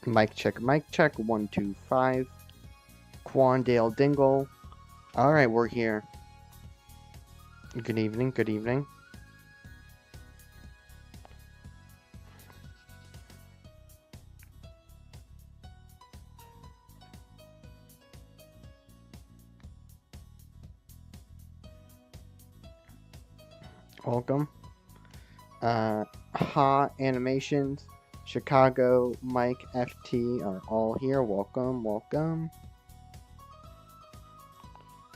Mic check, 125. Quandale Dingle. Alright, we're here. Good evening, good evening. Welcome. Ha Animations, Chicago, Mike, FT are all here. Welcome, welcome.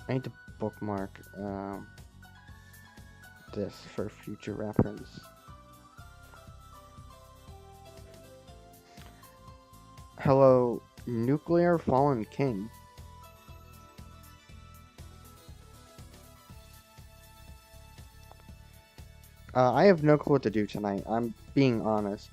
I need to bookmark this for future reference. Hello, Nuclear Fallen King. I have no clue what to do tonight. I'm being honest.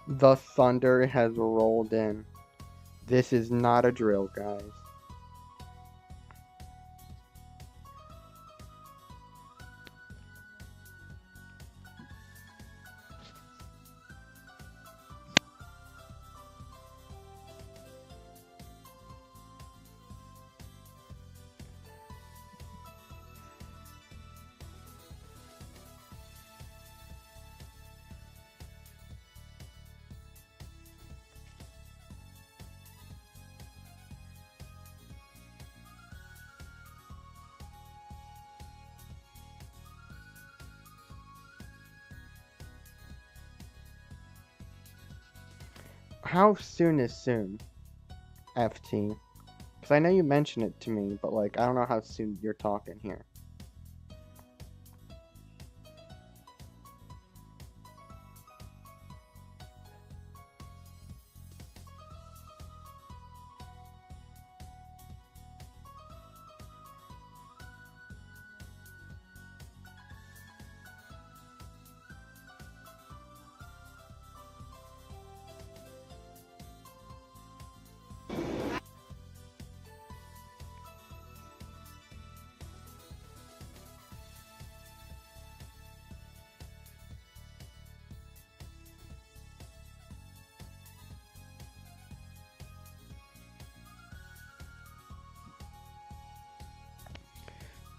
The thunder has rolled in. This is not a drill, guys. How soon is soon, FT? Because I know you mentioned it to me, but like, I don't know how soon you're talking here.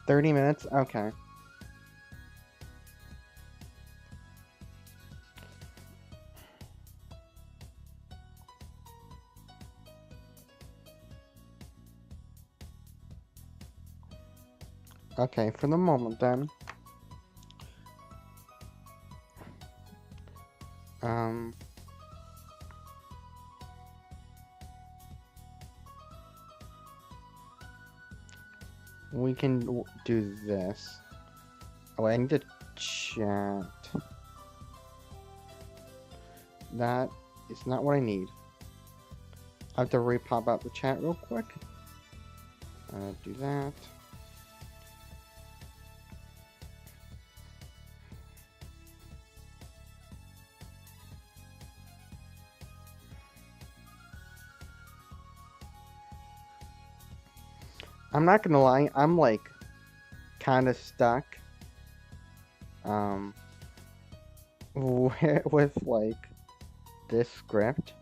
$30? Okay. Okay, for the moment then. Um... We can do this. Oh, I need to chat. That is not what I need. I have to repop out the chat real quick. Do that. I'm not gonna lie, I'm like kind of stuck with like this script.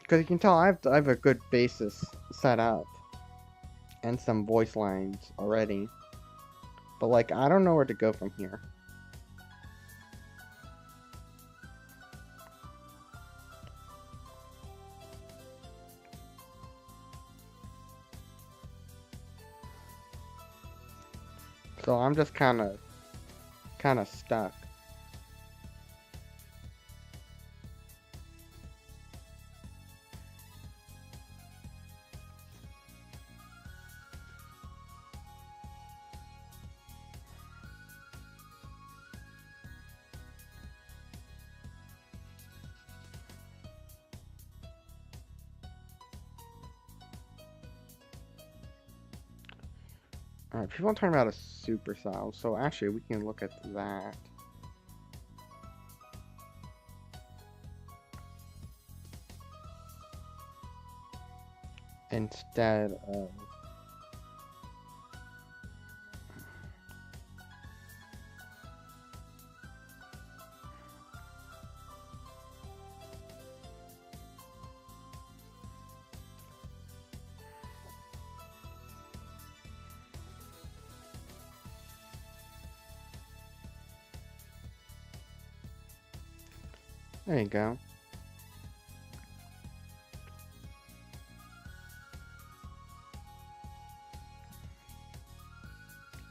Because you can tell I have a good basis set up and some voice lines already. But like, I don't know where to go from here. So I'm just kind of stuck. Alright, people are talking about a supercell, so actually we can look at that. Instead of... There you go.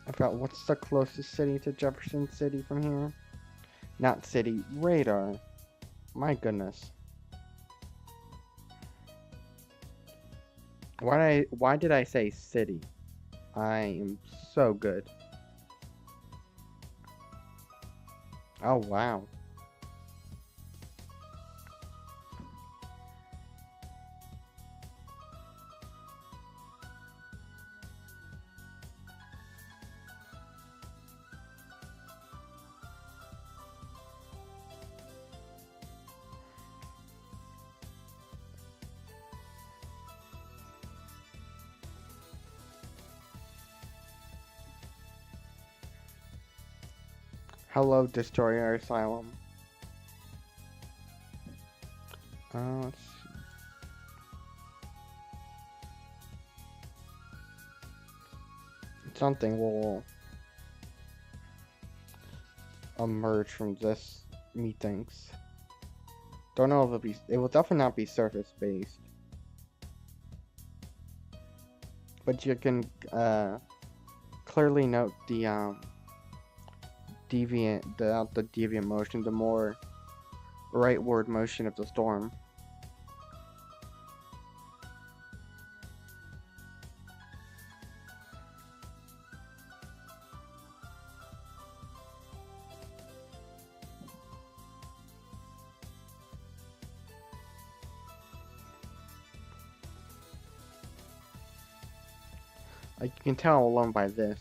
I forgot what's the closest city to Jefferson City from here? Not city, radar. My goodness. Why did I say city? I am so good. Oh wow. Hello, Destroyer Asylum. Let's see. Something will emerge from this, methinks. Don't know if it will definitely not be surface based. But you can clearly note the deviant motion, the more rightward motion of the storm. Like you can tell alone by this.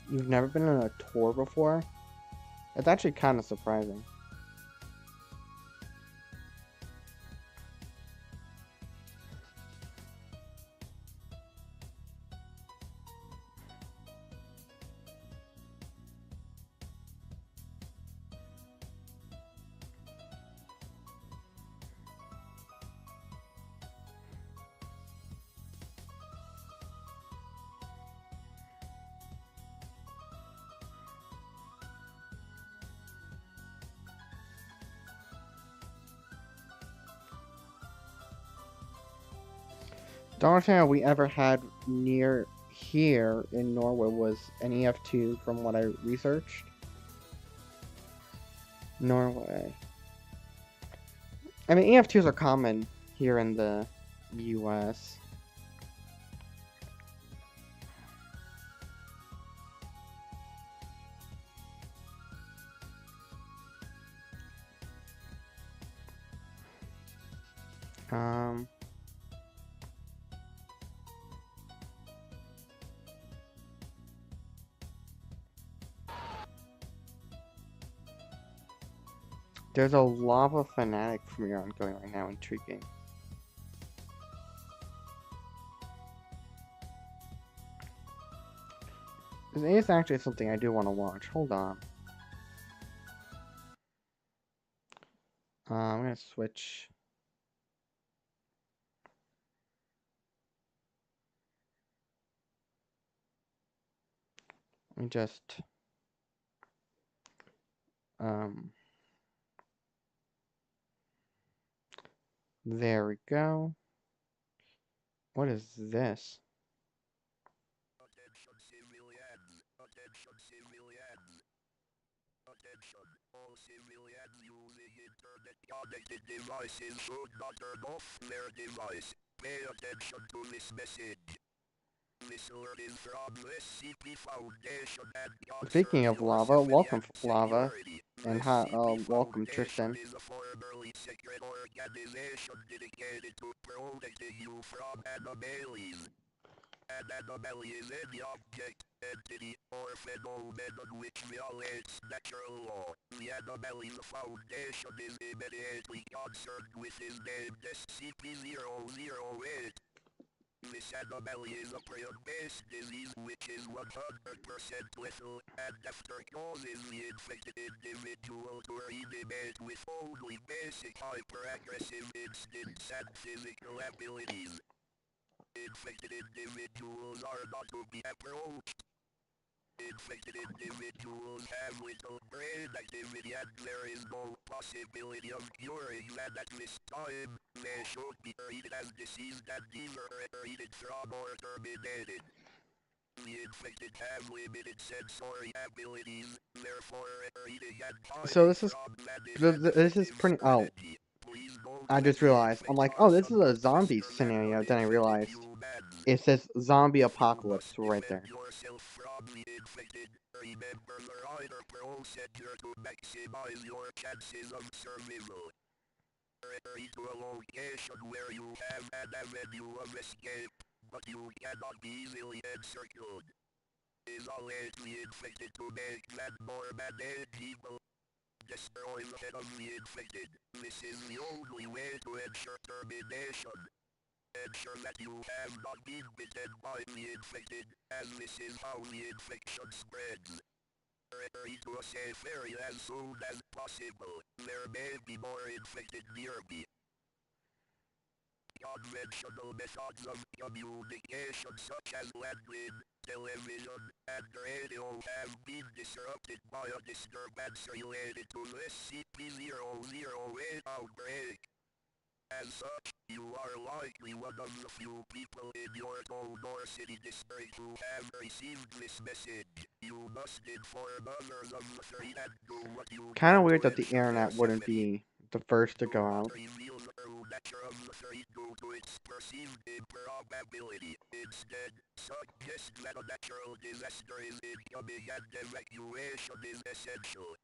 You've never been on a tour before? It's actually kind of surprising. The only thing we ever had near here in Norway was an EF2 from what I researched. Norway. I mean, EF2s are common here in the US. There's a lava fanatic from here ongoing right now, intriguing. This is actually something I do want to watch. Hold on. I'm gonna switch. Let me just there we go. What is this? Attention civilians. Attention civilians. Attention. All civilians using internet connected devices should not turn off their device. Pay attention to this message. This alert is from SCP Foundation and Speaking concerns of your lava, civilian welcome Lava, security. and SCP welcome Foundation Tristan. is a formerly secret organization dedicated to protecting you from anomalies. An anomaly is any object, entity, or phenomenon which violates natural law. The anomaly's foundation is immediately concerned with is named SCP-008. This anomaly is a prion-based disease which is 100% lethal, and after causes the infected individual to reanimate with only basic hyperaggressive instincts and physical abilities. Infected individuals are not to be approached. Infected individuals have little brain activity and there is no possibility of curing them at this time. They should be treated as deceased and either treated from or terminated. The infected have limited sensory abilities, therefore reading and So hiding this is from them is an this is effective pretty. Oh, strategy. Please note I that just the realized. I'm infected like, are oh, this is a somewhat zombie faster than scenario. Then I uninfected realized humans. it says zombie If you apocalypse must right defend there. yourself from the infected, remember the Rider procedure to maximize your chances of survival. Retreat to a location where you have an avenue of escape, but you cannot be easily encircled. Isolate the infected to make them more manageable. Destroy the head of the infected. This is the only way to ensure termination. Ensure that you have not been bitten by the infected, as this is how the infection spreads. Retreat to a safe area as soon as possible. There may be more infected nearby. Conventional methods of communication such as landline, television, and radio have been disrupted by a disturbance related to this SCP-008 outbreak. As such, you are likely one of the few people in your Goldor City district who have received this message. You must inform others of the threat and do what you Kind can of weird to that the ensure their internet wouldn't safety. be the first to Do go not out. reveal the true nature of the threat due to its perceived improbability. Instead, suggest that a natural disaster is incoming and evacuation is essential.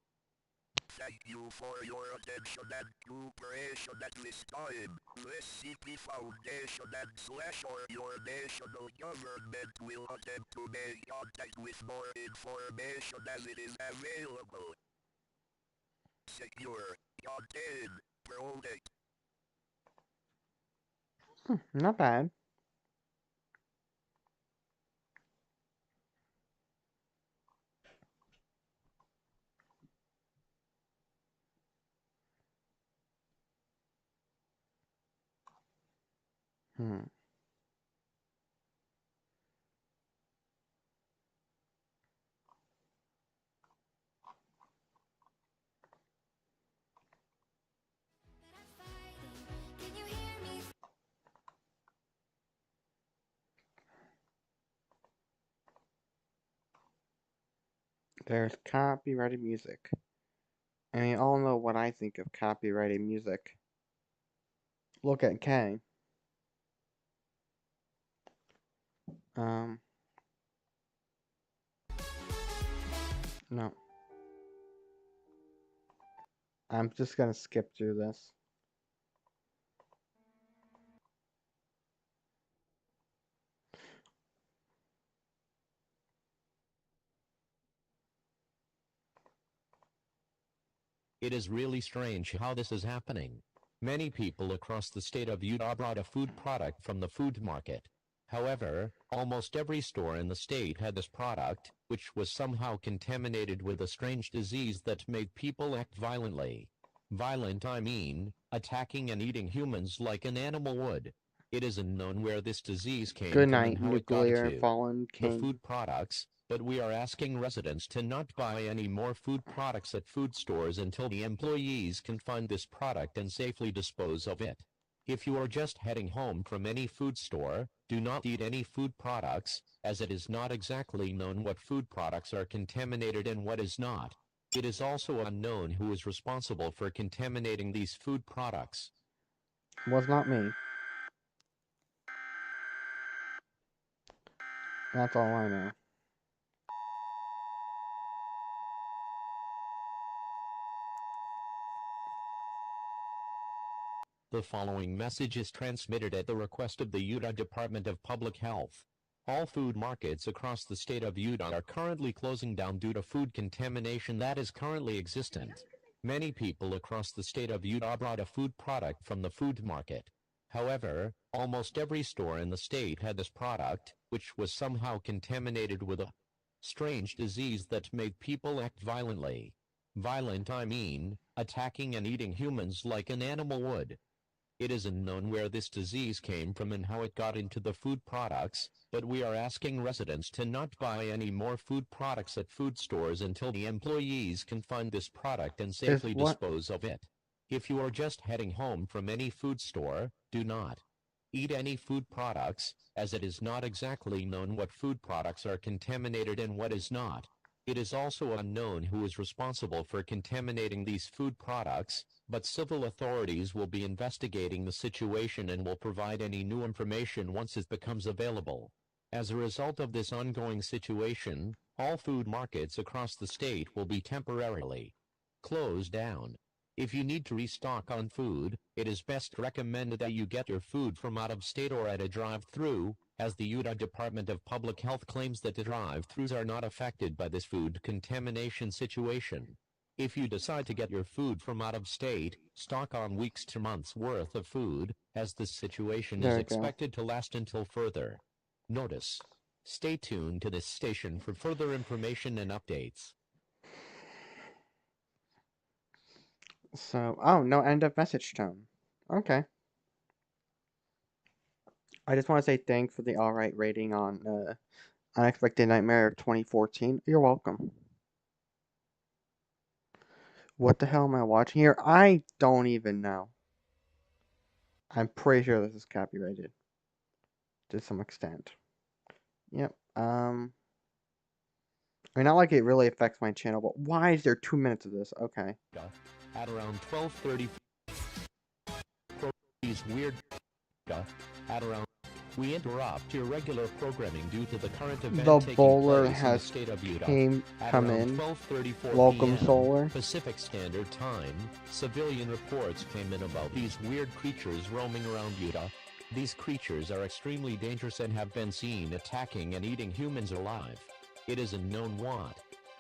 Thank you for your attention and cooperation at this time. This CP Foundation and / or your national government will attempt to make contact with more information as it is available. Secure, contain, protect. Not bad. Hmm. There's copyrighted music. And you all know what I think of copyrighted music. Look at K. Um, no. I'm just gonna skip through this. It is really strange how this is happening. Many people across the state of Utah brought a food product from the food market. However, almost every store in the state had this product, which was somehow contaminated with a strange disease that made people act violently. Violent, I mean, attacking and eating humans like an animal would. It is unknown where this disease came Good from and night, how it got Nuclear into Fallen the King. food products, but we are asking residents to not buy any more food products at food stores until the employees can find this product and safely dispose of it. If you are just heading home from any food store, do not eat any food products, as it is not exactly known what food products are contaminated and what is not. It is also unknown who is responsible for contaminating these food products. Was not me. That's all I know. The following message is transmitted at the request of the Utah Department of Public Health. All food markets across the state of Utah are currently closing down due to food contamination that is currently existent. Many people across the state of Utah brought a food product from the food market. However, almost every store in the state had this product, which was somehow contaminated with a strange disease that made people act violently. Violent, I mean, attacking and eating humans like an animal would. It is unknown where this disease came from and how it got into the food products, but we are asking residents to not buy any more food products at food stores until the employees can find this product and safely dispose of it. If you are just heading home from any food store, do not eat any food products, as it is not exactly known what food products are contaminated and what is not. It is also unknown who is responsible for contaminating these food products, but civil authorities will be investigating the situation and will provide any new information once it becomes available. As a result of this ongoing situation, all food markets across the state will be temporarily closed down. If you need to restock on food, it is best recommended that you get your food from out of state or at a drive-through, as the Utah Department of Public Health claims that the drive-thrus are not affected by this food contamination situation. If you decide to get your food from out of state, stock on weeks to months worth of food, as this situation is expected to last until further notice. Stay tuned to this station for further information and updates. So, oh, no end of message tone. Okay. I just want to say thanks for the alright rating on Unexpected Nightmare 2014. You're welcome. What the hell am I watching here? I don't even know. I'm pretty sure this is copyrighted. To some extent. Yep. I mean, not like it really affects my channel, but why is there 2 minutes of this? Okay. At around 12:30, these weird at around we interrupt your regular programming due to the current event the bowler has in the state of Utah. come in. 12:34 Welcome, PM, Solar. Pacific Standard Time. Civilian reports came in about these weird creatures roaming around Utah. These creatures are extremely dangerous and have been seen attacking and eating humans alive. It is unknown what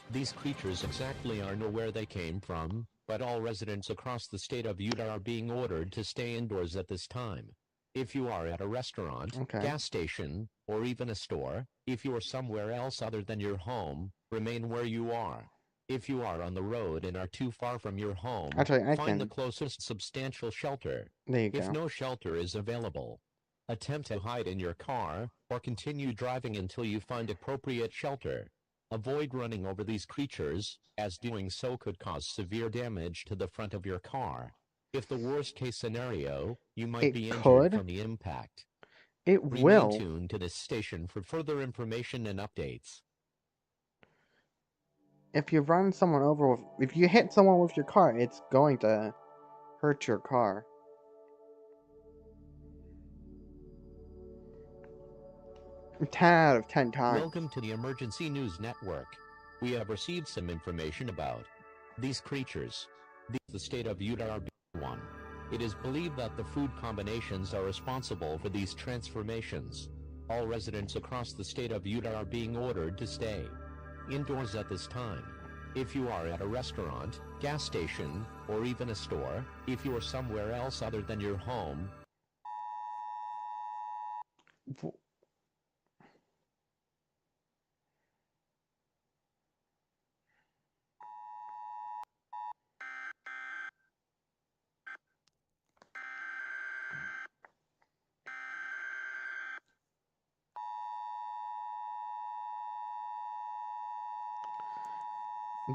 these creatures exactly are nor where they came from, but all residents across the state of Utah are being ordered to stay indoors at this time. If you are at a restaurant, gas station, or even a store, if you are somewhere else other than your home, remain where you are. If you are on the road and are too far from your home, find the closest substantial shelter. There you If go. no shelter is available, attempt to hide in your car, or continue driving until you find appropriate shelter. Avoid running over these creatures, as doing so could cause severe damage to the front of your car. If the worst-case scenario, you might be injured from the impact. It will. Remain tuned to this station for further information and updates. If you run someone over, if you hit someone with your car, it's going to hurt your car. – 10 out of 10 times. Welcome to the Emergency News Network. We have received some information about these creatures. The state of Utah are one. It is believed that the food combinations are responsible for these transformations. All residents across the state of Utah are being ordered to stay indoors at this time. If you are at a restaurant, gas station, or even a store, if you are somewhere else other than your home,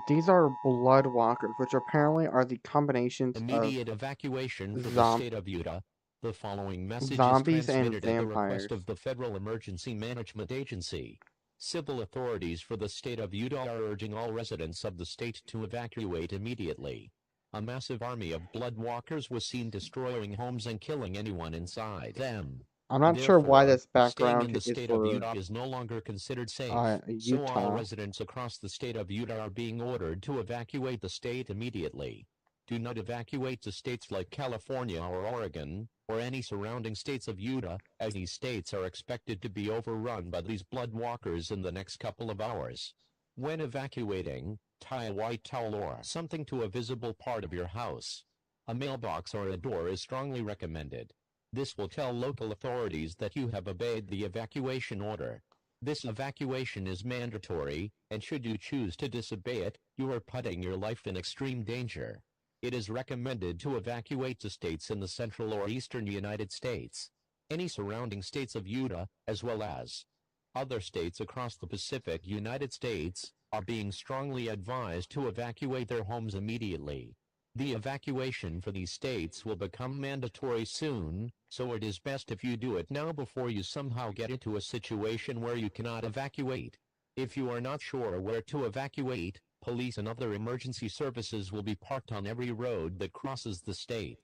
these are blood walkers, which apparently are the combinations immediate of evacuation from the state of Utah. The following message zombies is transmitted and at the vampires. request of the Federal Emergency Management Agency. Civil authorities for the state of Utah are urging all residents of the state to evacuate immediately. A massive army of blood walkers was seen destroying homes and killing anyone inside them. I'm not sure why this Staying background in the is state for of Utah is no longer considered safe. So all Utah. residents across the state of Utah are being ordered to evacuate the state immediately. Do not evacuate to states like California or Oregon, or any surrounding states of Utah, as these states are expected to be overrun by these blood walkers in the next couple of hours. When evacuating, tie a white towel or something to a visible part of your house. A mailbox or a door is strongly recommended. This will tell local authorities that you have obeyed the evacuation order. This evacuation is mandatory, and should you choose to disobey it, you are putting your life in extreme danger. It is recommended to evacuate to states in the central or eastern United States, any surrounding states of Utah, as well as other states across the Pacific United States, are being strongly advised to evacuate their homes immediately. The evacuation for these states will become mandatory soon, so it is best if you do it now before you somehow get into a situation where you cannot evacuate. If you are not sure where to evacuate, police and other emergency services will be parked on every road that crosses the state.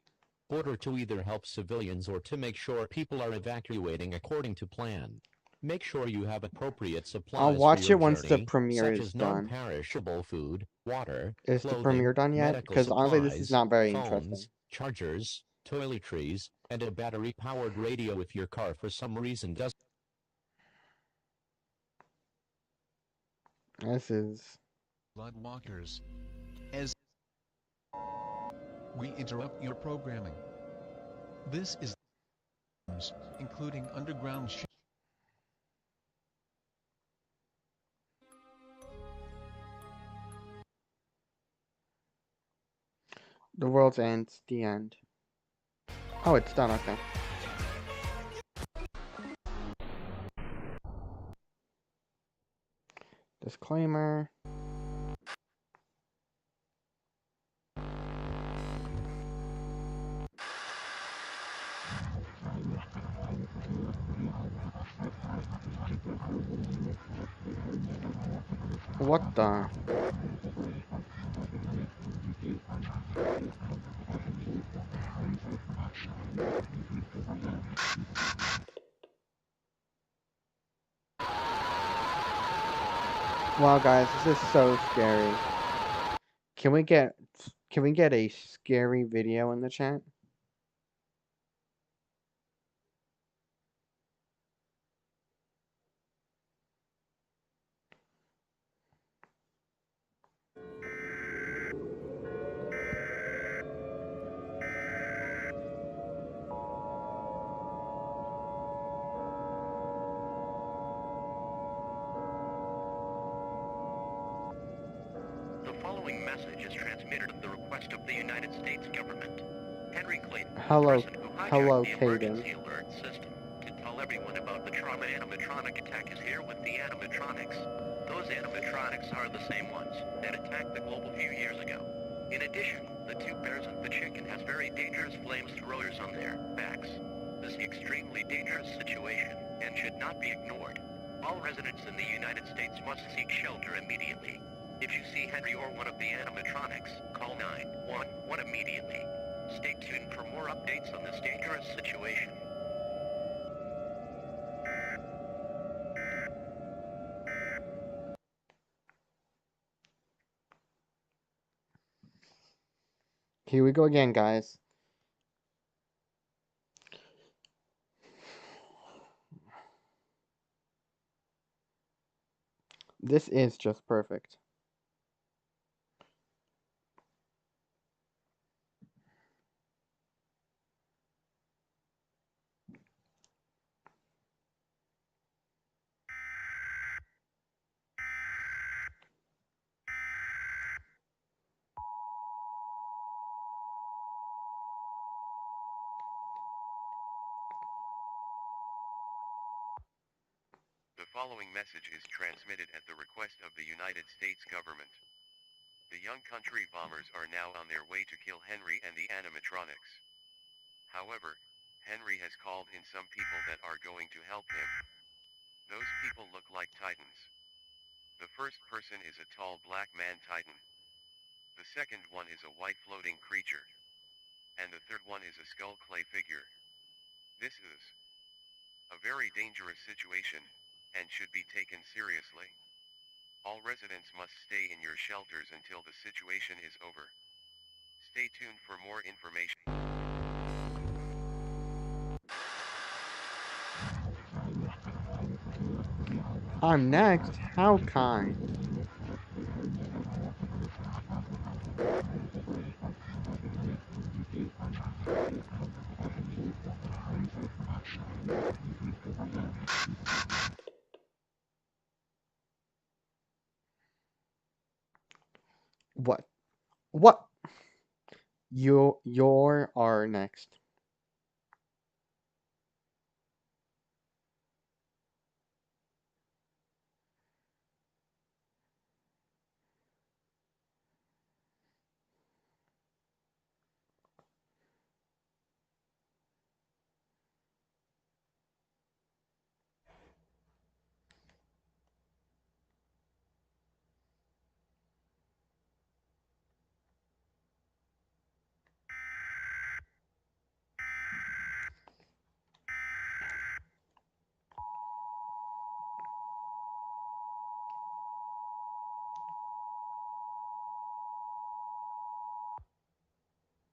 Order to either help civilians or to make sure people are evacuating according to plan. Make sure you have appropriate supplies I'll watch for your it once the journey, premiere such is as done. non-perishable food, water, Is the clothing, premiere done yet? medical Because honestly, this is supplies, not very phones, interesting. chargers, toiletries, and a battery-powered radio if your car for some reason doesn't. This is... Bloodwalkers. As we interrupt your programming. This is including underground The World's End, the end. Oh, it's done, okay. Disclaimer. What the? Wow, guys, this is so scary. Can we get a scary video in the chat? The following message is transmitted at the request of the United States government. Henry Clayton, Hello- the person who hijacked hello, the Caden. emergency alert system to tell everyone about the trauma animatronic attack, is here with the animatronics. Those animatronics are the same ones that attacked the globe a few years ago. In addition, the two bears and the chicken has very dangerous flamethrowers on their backs. This is an extremely dangerous situation and should not be ignored. All residents in the United States must seek shelter immediately. If you see Henry or one of the animatronics, call 911 immediately. Stay tuned for more updates on this dangerous situation. Here we go again, guys. This is just perfect. The following message is transmitted at the request of the United States government. The young country bombers are now on their way to kill Henry and the animatronics. However, Henry has called in some people that are going to help him. Those people look like titans. The first person is a tall black man titan. The second one is a white floating creature. And the third one is a skull clay figure. This is a very dangerous situation, and should be taken seriously. All residents must stay in your shelters until the situation is over. Stay tuned for more information. I'm next. How kind. What? What? You are next.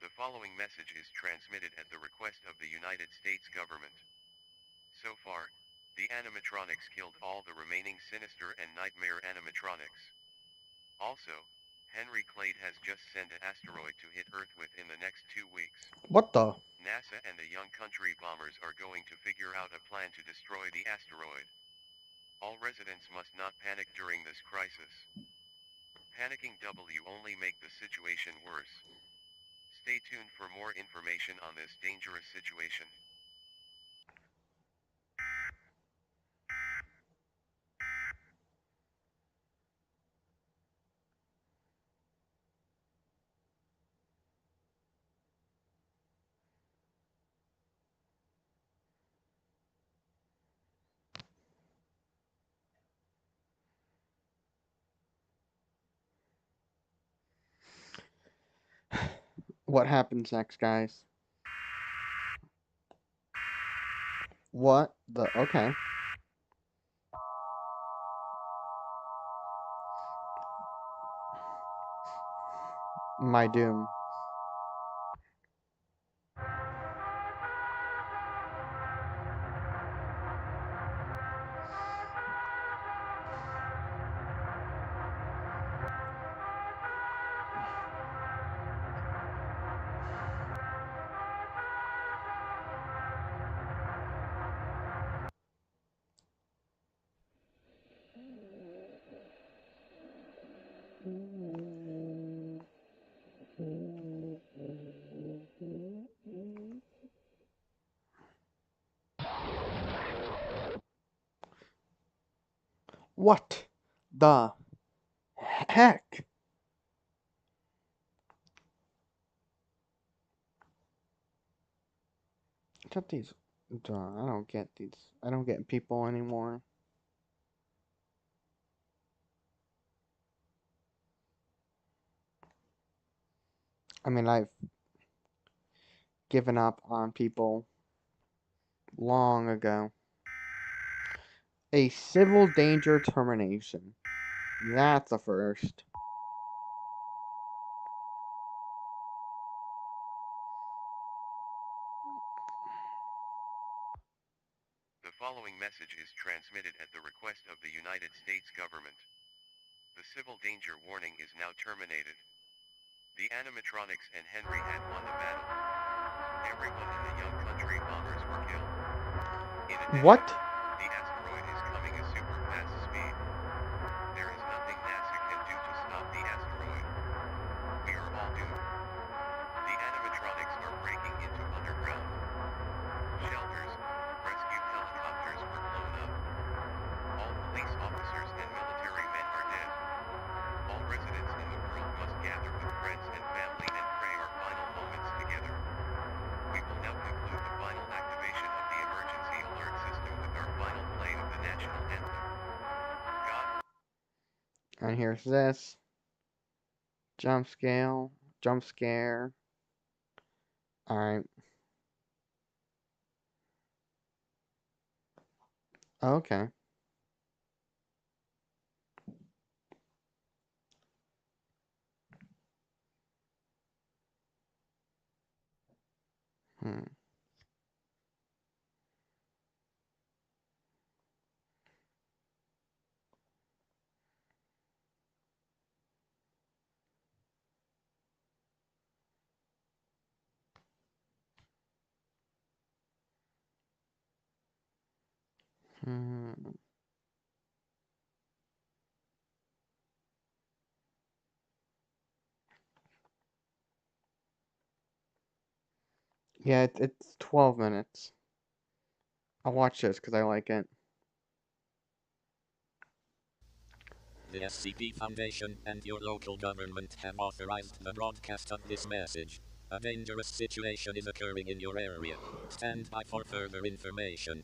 The following message is transmitted at the request of the United States government. So far, the animatronics killed all the remaining sinister and nightmare animatronics. Also, Henry Clade has just sent an asteroid to hit Earth within the next 2 weeks. What the? NASA and the Young Country Bombers are going to figure out a plan to destroy the asteroid. All residents must not panic during this crisis. Panicking will only make the situation worse. Stay tuned for more information on this dangerous situation. What happens next, guys? What the? Okay. My doom. What the heck? Shut these. Duh, I don't get these. I don't get people anymore. I mean, I've given up on people long ago. A civil danger termination. That's a first. The following message is transmitted at the request of the United States government. The civil danger warning is now terminated. The animatronics and Henry had won the battle. Everyone in the Young Country Bombers were killed. In addition, What? the asteroid is coming at super fast speed. There is nothing NASA can do to stop the asteroid. We are all doomed. The animatronics are breaking into underground shelters. Rescue helicopters were blown up. All police officers and military men are dead. All residents in the world must gather with friends and family and pray our final moments together. We will now conclude the final activation of the emergency alert system with our final play of the national anthem. God. And here's this. Jump scale. Jump scare. Alright. Okay. Hmm. Hmm. Yeah, it's 12 minutes. I'll watch this because I like it. The SCP Foundation and your local government have authorized the broadcast of this message. A dangerous situation is occurring in your area. Stand by for further information.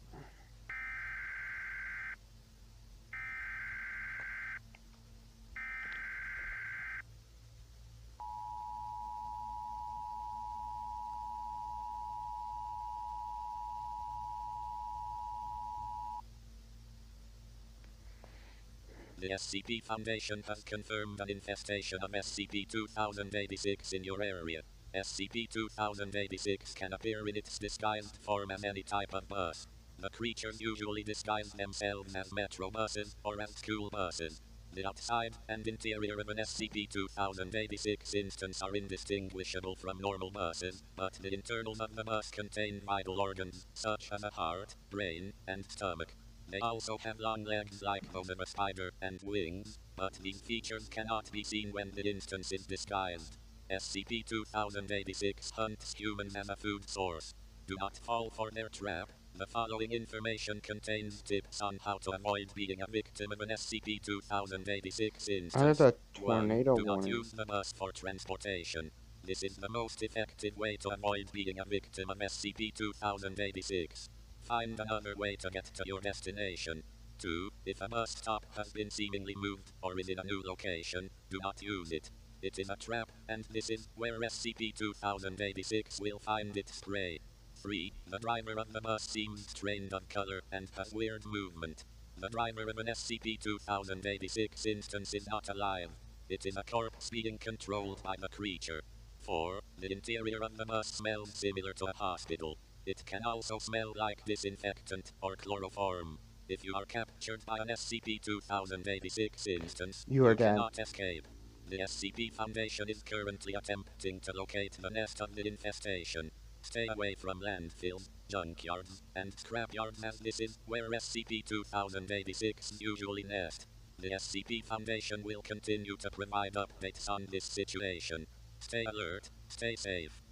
The SCP Foundation has confirmed an infestation of SCP-2086 in your area. SCP-2086 can appear in its disguised form as any type of bus. The creatures usually disguise themselves as metro buses or as school buses. The outside and interior of an SCP-2086 instance are indistinguishable from normal buses, but the internals of the bus contain vital organs, such as a heart, brain, and stomach. They also have long legs like those of a spider and wings, but these features cannot be seen when the instance is disguised. SCP-2086 hunts humans as a food source. Do not fall for their trap. The following information contains tips on how to avoid being a victim of an SCP-2086 There's instance. a 1. tornado Do not warning. use the bus for transportation. This is the most effective way to avoid being a victim of SCP-2086. Find another way to get to your destination. 2. If a bus stop has been seemingly moved or is in a new location, do not use it. It is a trap, and this is where SCP-2086 will find its prey. 3. The driver of the bus seems strained of color and has weird movement. The driver of an SCP-2086 instance is not alive. It is a corpse being controlled by the creature. 4. The interior of the bus smells similar to a hospital. It can also smell like disinfectant or chloroform. If you are captured by an SCP-2086 instance, You are dead. cannot escape. The SCP Foundation is currently attempting to locate the nest of the infestation. Stay away from landfills, junkyards, and scrapyards as this is where SCP-2086 usually nest. The SCP Foundation will continue to provide updates on this situation. Stay alert, stay safe.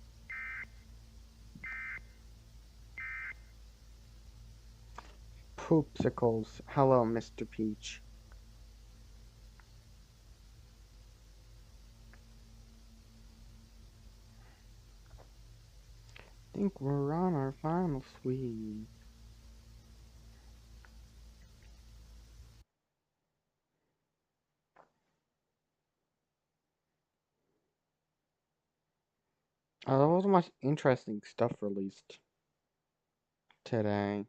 Poopsicles. Hello, Mr. Peach. Think we're on our final sweep. There wasn't much interesting stuff released today.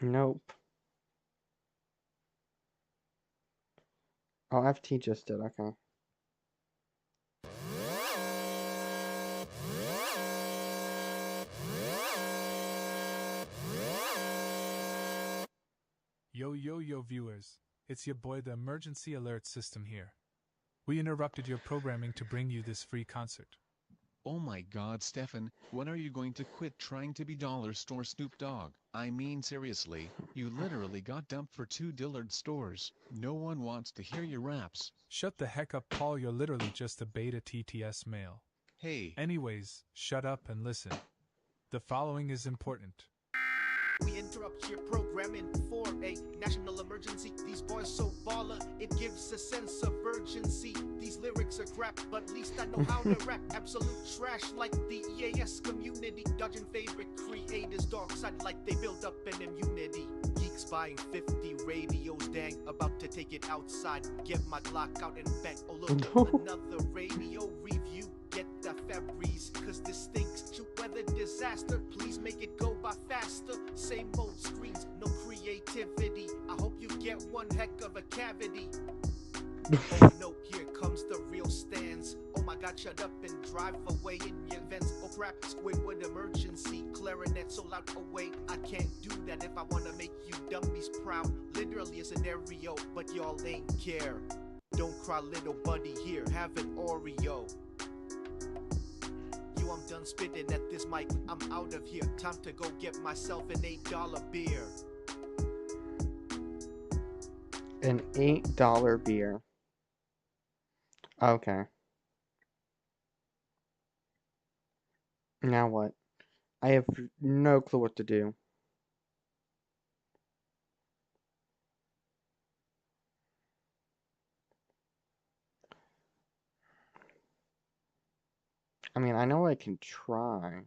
Nope. Oh, FT just did, okay. Yo viewers, it's your boy the Emergency Alert System here. We interrupted your programming to bring you this free concert. Oh my god, Stefan, when are you going to quit trying to be Dollar Store Snoop Dogg? I mean seriously, you literally got dumped for 2 Dillard stores. No one wants to hear your raps. Shut the heck up, Paul, you're literally just a beta TTS male. Hey. Anyways, shut up and listen. The following is important. We interrupt your programming for a national emergency. These boys so baller, it gives a sense of urgency. These lyrics are crap, but at least I know how to rap. Absolute trash like the EAS community. Dodging favorite creators, dark side like they build up an immunity. Geeks buying 50 radios, dang, about to take it outside. Get my Glock out and bang. Oh look, another radio review. Get the Febreze, cause this stinks. Shoot weather disaster, please make it go by faster. Same old screens, no creativity. I hope you get one heck of a cavity. Oh no, here comes the real stands. Oh my god, shut up and drive away in your vents. Oh crap, Squidward emergency. Clarinet so loud, oh wait, I can't do that if I wanna make you dummies proud. Literally a scenario, but y'all ain't care. Don't cry little buddy, here, have an Oreo. I'm done spitting at this mic, I'm out of here. Time to go get myself an $8 beer. An $8 beer. Okay. Now what? I have no clue what to do. I mean, I know I can try.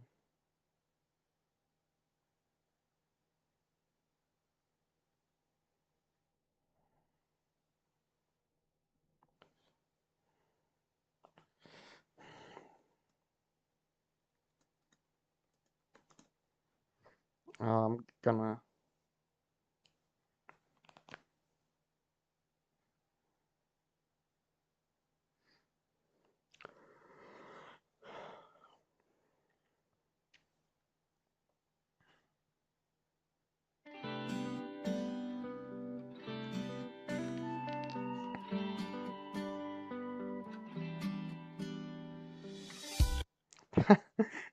I'm gonna...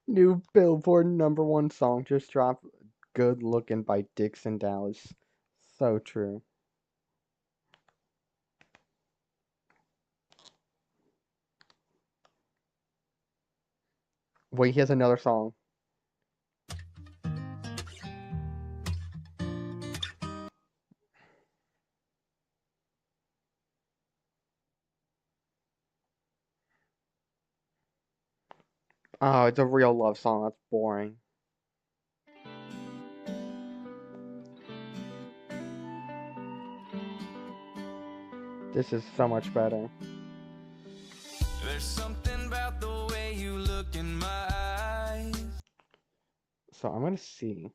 New Billboard #1 song just dropped. Good Looking by Dixon Dallas. So true. Wait, he has another song. Oh, it's a real love song. That's boring. This is so much better. There's something about the way you look in my eyes. So I'm gonna see.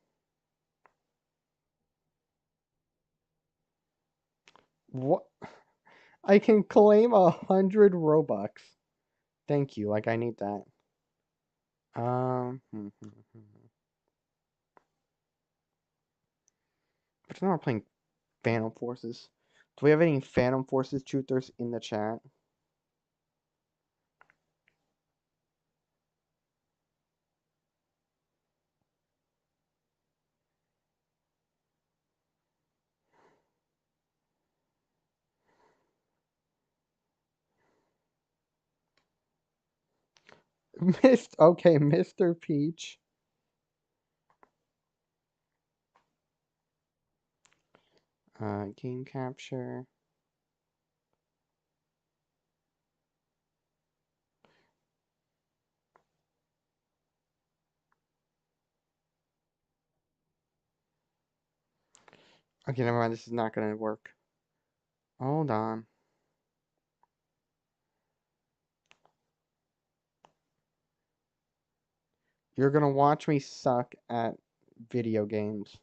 What? I can claim 100 Robux. Thank you. Like, I need that. But now we're playing Phantom Forces. Do we have any Phantom Forces truthers in the chat? Okay, Mr. Peach. Game capture. Okay, never mind. This is not gonna work. Hold on. You're gonna watch me suck at video games.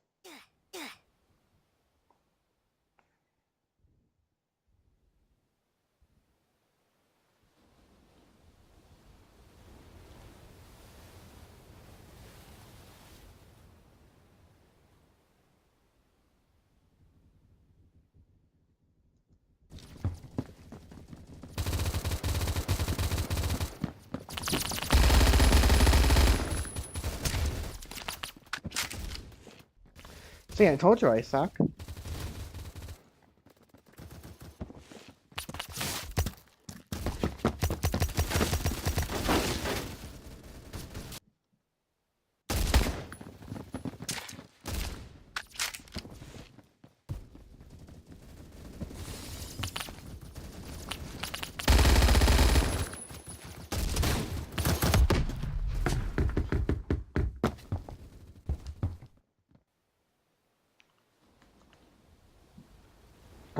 See, I told you I suck.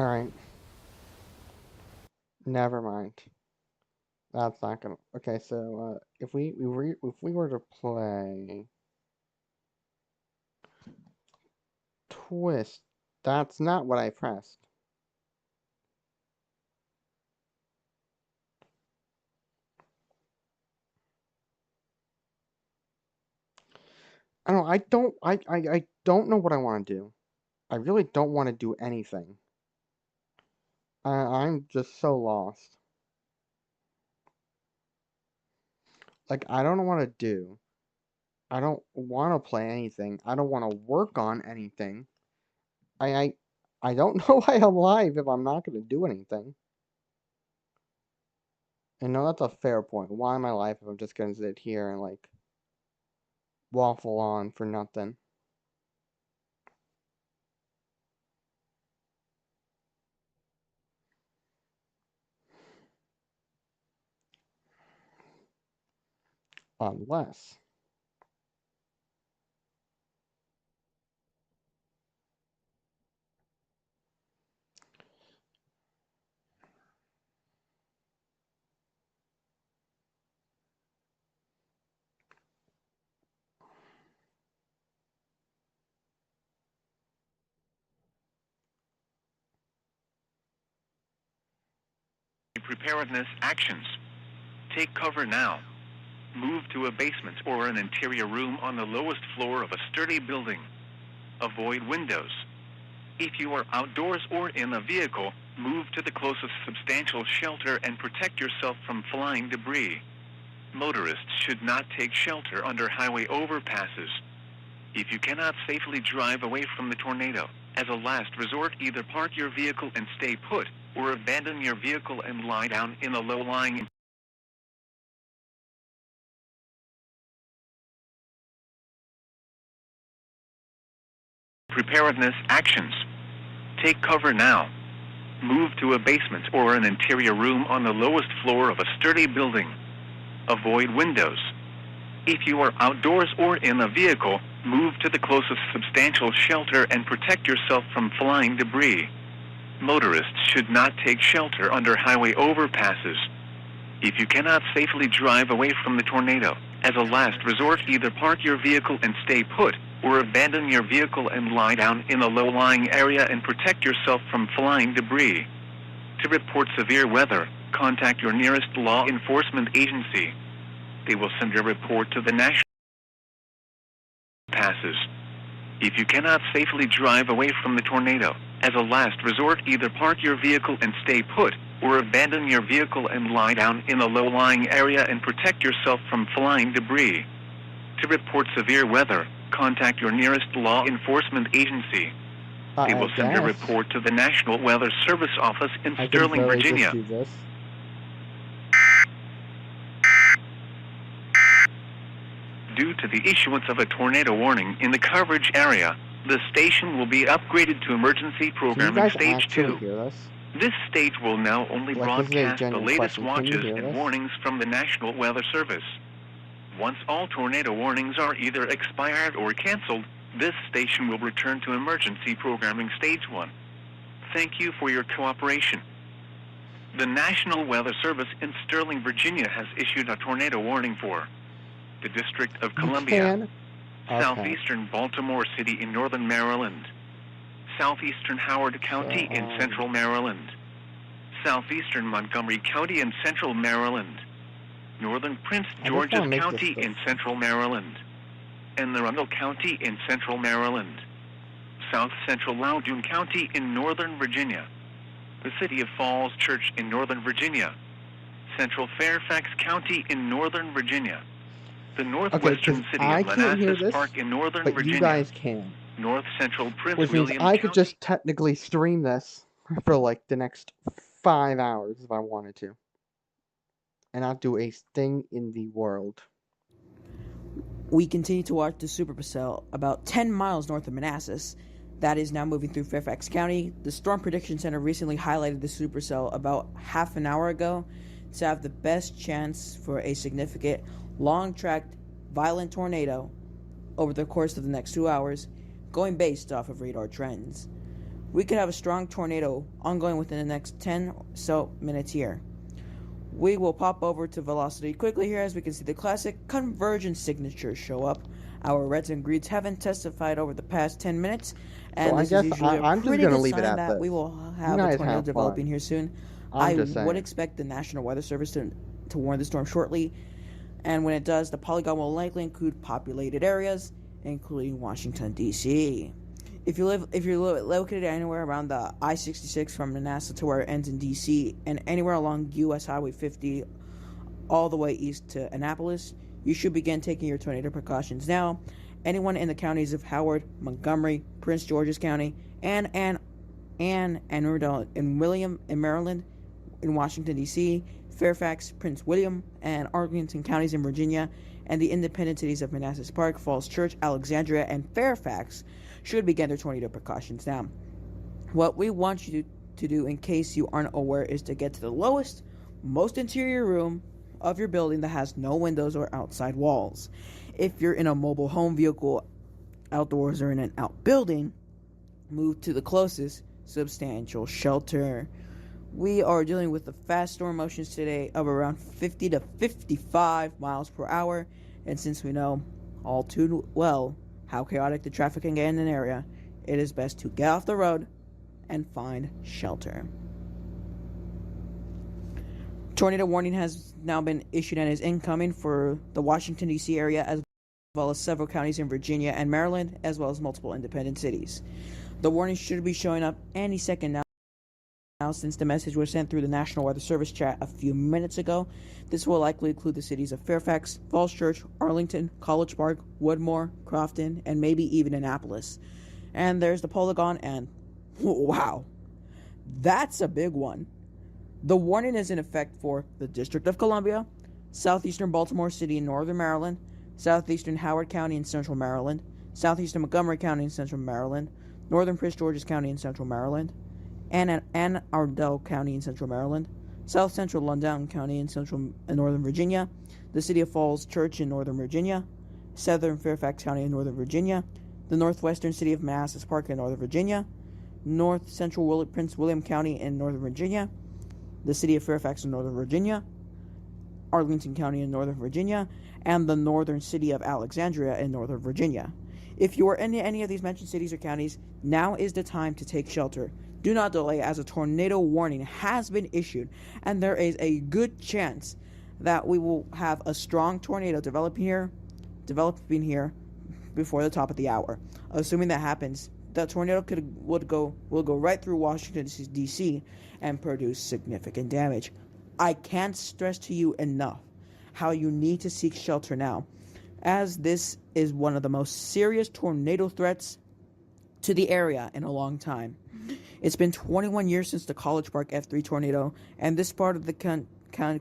Alright. Never mind. That's not gonna... Okay, so, if we were to play... Twist. That's not what I pressed. I don't know what I want to do. I really don't want to do anything. I'm just so lost. Like, I don't know what to do. I don't want to play anything. I don't want to work on anything. I don't know why I'm alive if I'm not going to do anything. And no, that's a fair point. Why am I alive if I'm just going to sit here and, like, waffle on for nothing? Unless... Preparedness actions. Take cover now. Move to a basement or an interior room on the lowest floor of a sturdy building. Avoid windows. If you are outdoors or in a vehicle, move to the closest substantial shelter and protect yourself from flying debris. Motorists should not take shelter under highway overpasses. If you cannot safely drive away from the tornado, as a last resort, either park your vehicle and stay put, or abandon your vehicle and lie down in a low-lying... Preparedness actions. Take cover now. Move to a basement or an interior room on the lowest floor of a sturdy building. Avoid windows. If you are outdoors or in a vehicle, move to the closest substantial shelter and protect yourself from flying debris. Motorists should not take shelter under highway overpasses. If you cannot safely drive away from the tornado, as a last resort, either park your vehicle and stay put, or abandon your vehicle and lie down in a low-lying area and protect yourself from flying debris. To report severe weather, contact your nearest law enforcement agency. They will send your report to the National Passes. If you cannot safely drive away from the tornado, as a last resort, either park your vehicle and stay put, or abandon your vehicle and lie down in a low-lying area and protect yourself from flying debris. To report severe weather, contact your nearest law enforcement agency. They will send your report to the National Weather Service office in Sterling, Virginia. Due to the issuance of a tornado warning in the coverage area, the station will be upgraded to Emergency Programming Stage 2. This stage will now only broadcast the latest watches and warnings from the National Weather Service. Once all tornado warnings are either expired or canceled, this station will return to Emergency Programming Stage 1. Thank you for your cooperation. The National Weather Service in Sterling, Virginia has issued a tornado warning for the District of Columbia, southeastern Baltimore City in northern Maryland, southeastern Howard County in central Maryland, southeastern Montgomery County in central Maryland, northern Prince George's County in central Maryland, and Arundel County in central Maryland, south central Loudoun County in northern Virginia, the city of Falls Church in northern Virginia, central Fairfax County in northern Virginia, the northwestern city of Manassas Park in northern Virginia, you guys can. North central Prince Which William means County. I could just technically stream this for like the next 5 hours if I wanted to. And not do a thing in the world. We continue to watch the supercell about 10 miles north of Manassas. That is now moving through Fairfax County. The Storm Prediction Center recently highlighted the supercell about half an hour ago to have the best chance for a significant, long-tracked, violent tornado over the course of the next 2 hours, going based off of radar trends. We could have a strong tornado ongoing within the next 10 or so minutes here. We will pop over to velocity quickly here as we can see the classic convergence signatures show up. Our reds and greens haven't testified over the past 10 minutes, and So I this guess is usually I'm a just pretty gonna good leave it sign at that this. we will You have guys a tornado have developing fun. here soon. I'm I just would saying. expect the National Weather Service to warn the storm shortly, and when it does, the polygon will likely include populated areas, including Washington, D.C. If you're located anywhere around the I-66 from Manassas to where it ends in D.C. and anywhere along U.S. Highway 50 all the way east to Annapolis, you should begin taking your tornado precautions now. Anyone in the counties of Howard, Montgomery, Prince George's County, and Anne Arundel and William in Maryland, in Washington, D.C., Fairfax, Prince William, and Arlington counties in Virginia, and the independent cities of Manassas Park, Falls Church, Alexandria, and Fairfax should begin their tornado precautions now. What we want you to do, in case you aren't aware, is to get to the lowest, most interior room of your building that has no windows or outside walls. If you're in a mobile home vehicle, outdoors, or in an outbuilding, move to the closest substantial shelter. We are dealing with the fast storm motions today of around 50 to 55 miles per hour, and since we know all too well how chaotic the traffic can get in an area, it is best to get off the road and find shelter. Tornado warning has now been issued and is incoming for the Washington, D.C. area, as well as several counties in Virginia and Maryland, as well as multiple independent cities. The warning should be showing up any second now, since the message was sent through the National Weather Service chat a few minutes ago. This will likely include the cities of Fairfax, Falls Church, Arlington, College Park, Woodmore, Crofton, and maybe even Annapolis. And there's the Polygon, and wow, that's a big one. The warning is in effect for the District of Columbia, southeastern Baltimore City in northern Maryland, southeastern Howard County in central Maryland, southeastern Montgomery County in central Maryland, northern Prince George's County in central Maryland, Anne Arundel County in central Maryland, south central Loudoun County in northern Virginia, the city of Falls Church in northern Virginia, southern Fairfax County in northern Virginia, the northwestern city of Manassas Park in northern Virginia, north central Prince William County in northern Virginia, the city of Fairfax in northern Virginia, Arlington County in northern Virginia, and the northern city of Alexandria in northern Virginia. If you are in any of these mentioned cities or counties, now is the time to take shelter. Do not delay, as a tornado warning has been issued, and there is a good chance that we will have a strong tornado developing here before the top of the hour. Assuming that happens, the tornado will go right through Washington, D.C. and produce significant damage. I can't stress to you enough how you need to seek shelter now, as this is one of the most serious tornado threats to the area in a long time. It's been 21 years since the College Park F3 tornado, and this part of the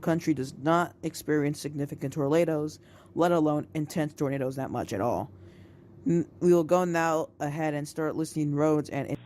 country does not experience significant tornadoes, let alone intense tornadoes that much at all. We will go now ahead and start listing roads and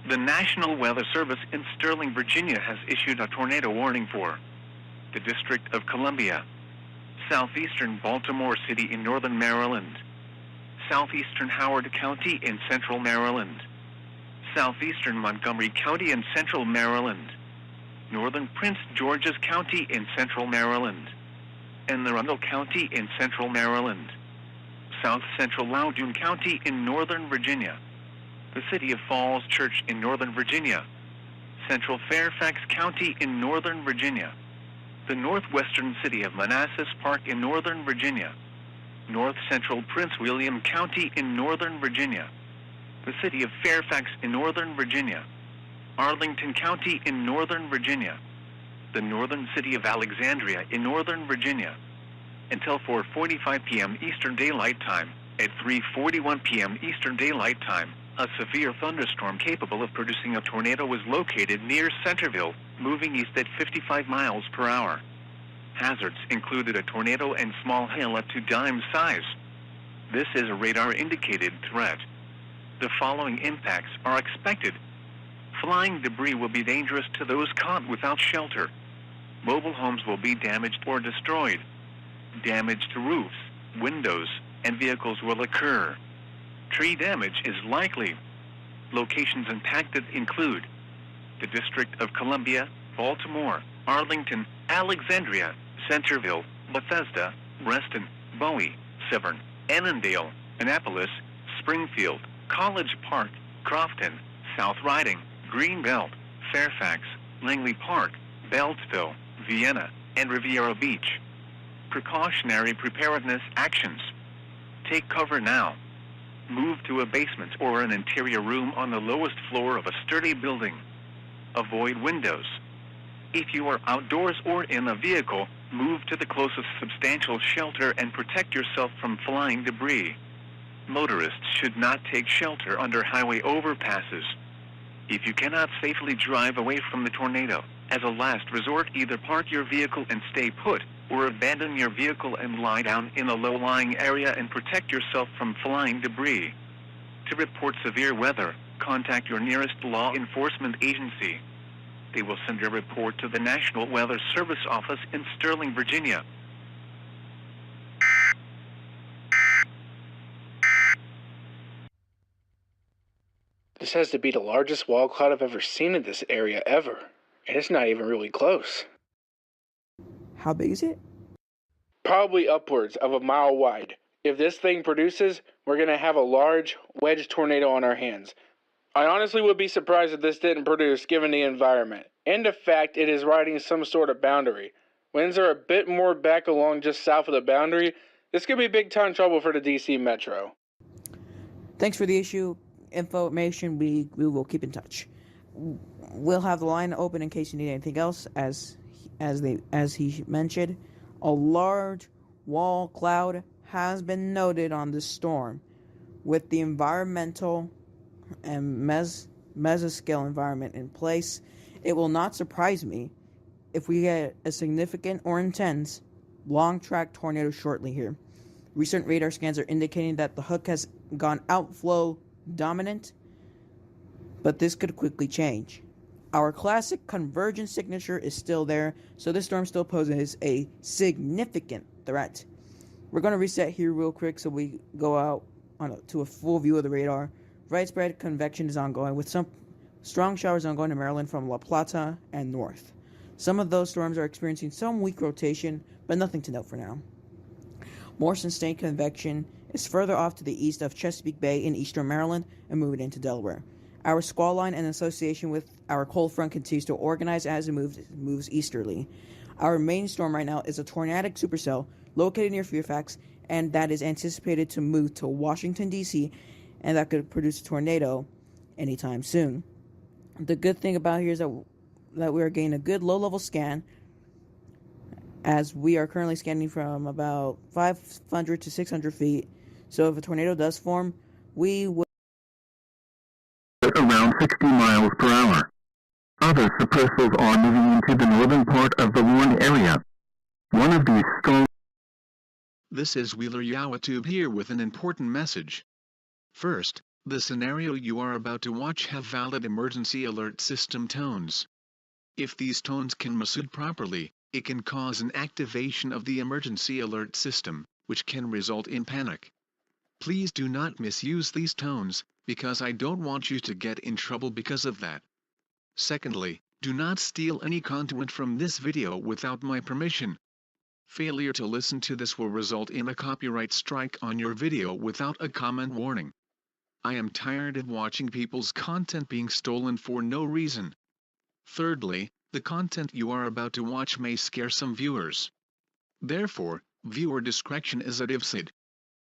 The National Weather Service in Sterling, Virginia has issued a tornado warning for the District of Columbia, southeastern Baltimore City in northern Maryland, southeastern Howard County in central Maryland, southeastern Montgomery County in central Maryland, northern Prince George's County in central Maryland, and Arundel County in central Maryland, south central Loudoun County in northern Virginia, the city of Falls Church in northern Virginia, central Fairfax County in northern Virginia, the northwestern city of Manassas Park in northern Virginia, north central Prince William County in northern Virginia, the city of Fairfax in northern Virginia, Arlington County in northern Virginia, the northern city of Alexandria in northern Virginia, until 4:45 p.m. Eastern Daylight Time. At 3:41 p.m. Eastern Daylight Time, a severe thunderstorm capable of producing a tornado was located near Centerville, moving east at 55 miles per hour. Hazards included a tornado and small hail up to dime size. This is a radar-indicated threat. The following impacts are expected. Flying debris will be dangerous to those caught without shelter. Mobile homes will be damaged or destroyed. Damage to roofs, windows, and vehicles will occur. Tree damage is likely. Locations impacted include the District of Columbia, Baltimore, Arlington, Alexandria, Centerville, Bethesda, Reston, Bowie, Severn, Annandale, Annapolis, Springfield, College Park, Crofton, South Riding, Greenbelt, Fairfax, Langley Park, Beltsville, Vienna, and Riviera Beach. Precautionary preparedness actions. Take cover now. Move to a basement or an interior room on the lowest floor of a sturdy building. Avoid windows. If you are outdoors or in a vehicle, move to the closest substantial shelter and protect yourself from flying debris. Motorists should not take shelter under highway overpasses. If you cannot safely drive away from the tornado, as a last resort, either park your vehicle and stay put, or abandon your vehicle and lie down in a low-lying area and protect yourself from flying debris. To report severe weather, contact your nearest law enforcement agency. They will send your report to the National Weather Service office in Sterling, Virginia. This has to be the largest wall cloud I've ever seen in this area ever, and it's not even really close. How big is it? Probably upwards of a mile wide. If this thing produces, we're going to have a large wedge tornado on our hands. I honestly would be surprised if this didn't produce given the environment, and the fact it is riding some sort of boundary. Winds are a bit more back along just south of the boundary. This could be big time trouble for the DC Metro. Thanks for the issue information. We will keep in touch. We'll have the line open in case you need anything else. As he mentioned, a large wall cloud has been noted on this storm. With the environmental and mesoscale environment in place, it will not surprise me if we get a significant or intense long-track tornado shortly here. Recent radar scans are indicating that the hook has gone outflow dominant, but this could quickly change. Our classic convergence signature is still there, so this storm still poses a significant threat. We're going to reset here real quick so we go out to a full view of the radar. Widespread convection is ongoing, with some strong showers ongoing in Maryland from La Plata and north. Some of those storms are experiencing some weak rotation, but nothing to note for now. More sustained convection is further off to the east of Chesapeake Bay in eastern Maryland and moving into Delaware. Our squall line in association with our cold front continues to organize as it moves easterly. Our main storm right now is a tornadic supercell located near Fairfax, and that is anticipated to move to Washington, D.C., and that could produce a tornado anytime soon. The good thing about here is that we are getting a good low-level scan, as we are currently scanning from about 500 to 600 feet. So if a tornado does form, we will around 60 miles per hour. Other suppressals are moving into the northern part of the warned area. One of these storms. This is Wheeler Yawatube here with an important message. First, the scenario you are about to watch have valid emergency alert system tones. If these tones can masquerade properly, it can cause an activation of the emergency alert system, which can result in panic. Please do not misuse these tones, because I don't want you to get in trouble because of that. Secondly, do not steal any content from this video without my permission. Failure to listen to this will result in a copyright strike on your video without a comment warning. I am tired of watching people's content being stolen for no reason. Thirdly, the content you are about to watch may scare some viewers. Therefore, viewer discretion is advised.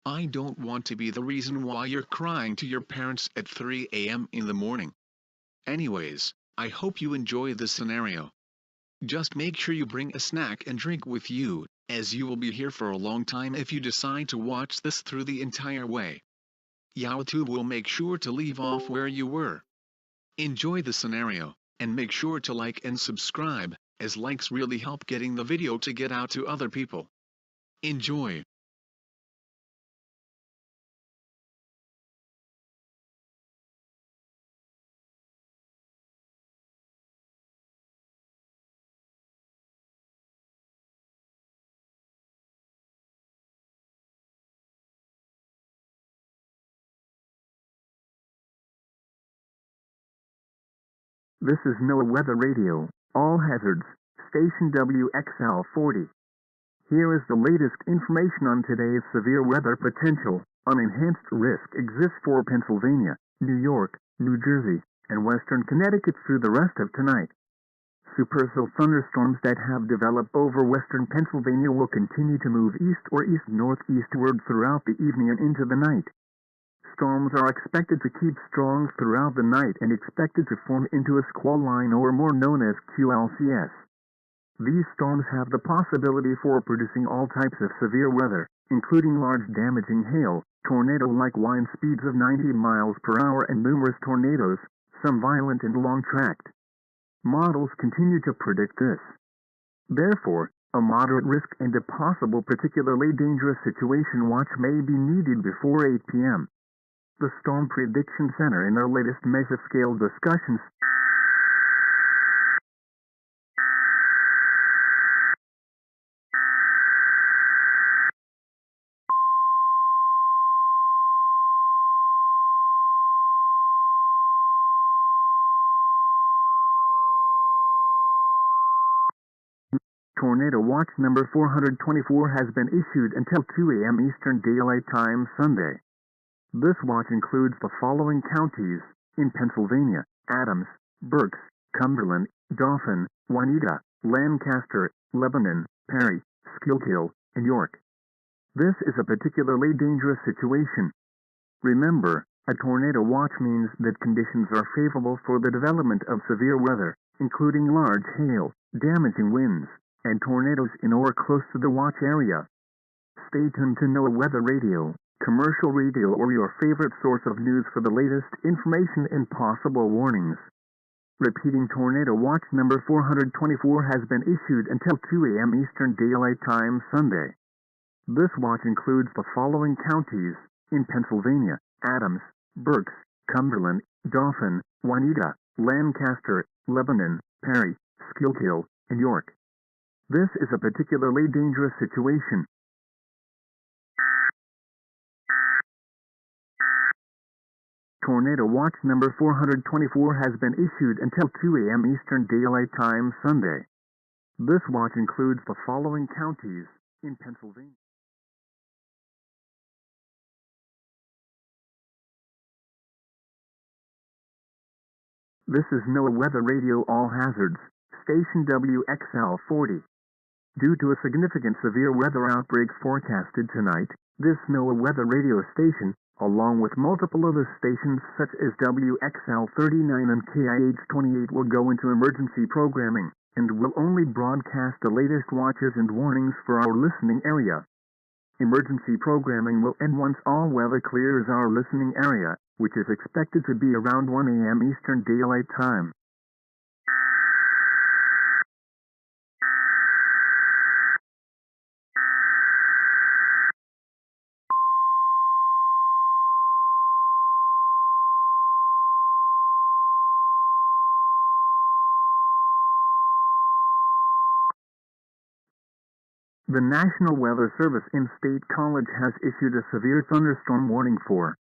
I don't want to be the reason why you're crying to your parents at 3 a.m. in the morning. Anyways, I hope you enjoy this scenario. Just make sure you bring a snack and drink with you, as you will be here for a long time if you decide to watch this through the entire way. Yawatube will make sure to leave off where you were. Enjoy the scenario, and make sure to like and subscribe, as likes really help getting the video to get out to other people. Enjoy. This is NOAA Weather Radio, all hazards, station WXL40. Here is the latest information on today's severe weather potential. An enhanced risk exists for Pennsylvania, New York, New Jersey, and western Connecticut through the rest of tonight. Supercell thunderstorms that have developed over western Pennsylvania will continue to move east or east-northeastward throughout the evening and into the night. Storms are expected to keep strong throughout the night and expected to form into a squall line or more known as QLCS. These storms have the possibility for producing all types of severe weather, including large damaging hail, tornado-like wind speeds of 90 miles per hour and numerous tornadoes, some violent and long-tracked. Models continue to predict this. Therefore, a moderate risk and a possible particularly dangerous situation watch may be needed before 8 p.m. The Storm Prediction Center in their latest mesoscale discussions Tornado Watch number 424 has been issued until 2 a.m. Eastern Daylight Time Sunday. This watch includes the following counties in Pennsylvania: Adams, Berks, Cumberland, Dauphin, Oneida, Lancaster, Lebanon, Perry, Schuylkill, and York. This is a particularly dangerous situation. Remember, a tornado watch means that conditions are favorable for the development of severe weather, including large hail, damaging winds, and tornadoes in or close to the watch area. Stay tuned to NOAA Weather Radio, commercial radio, or your favorite source of news for the latest information and possible warnings. Repeating, Tornado Watch number 424 has been issued until 2 a.m. Eastern Daylight Time Sunday. This watch includes the following counties in Pennsylvania: Adams, Berks, Cumberland, Dauphin, Oneida, Lancaster, Lebanon, Perry, Schuylkill, and York. This is a particularly dangerous situation. Tornado Watch number 424 has been issued until 2 a.m. Eastern Daylight Time Sunday. This watch includes the following counties in Pennsylvania. This is NOAA Weather Radio All Hazards, station WXL40. Due to a significant severe weather outbreak forecasted tonight, this NOAA Weather Radio station, along with multiple other stations such as WXL39 and KIH28, will go into emergency programming, and will only broadcast the latest watches and warnings for our listening area. Emergency programming will end once all weather clears our listening area, which is expected to be around 1 a.m. Eastern Daylight Time. The National Weather Service in State College has issued a severe thunderstorm warning for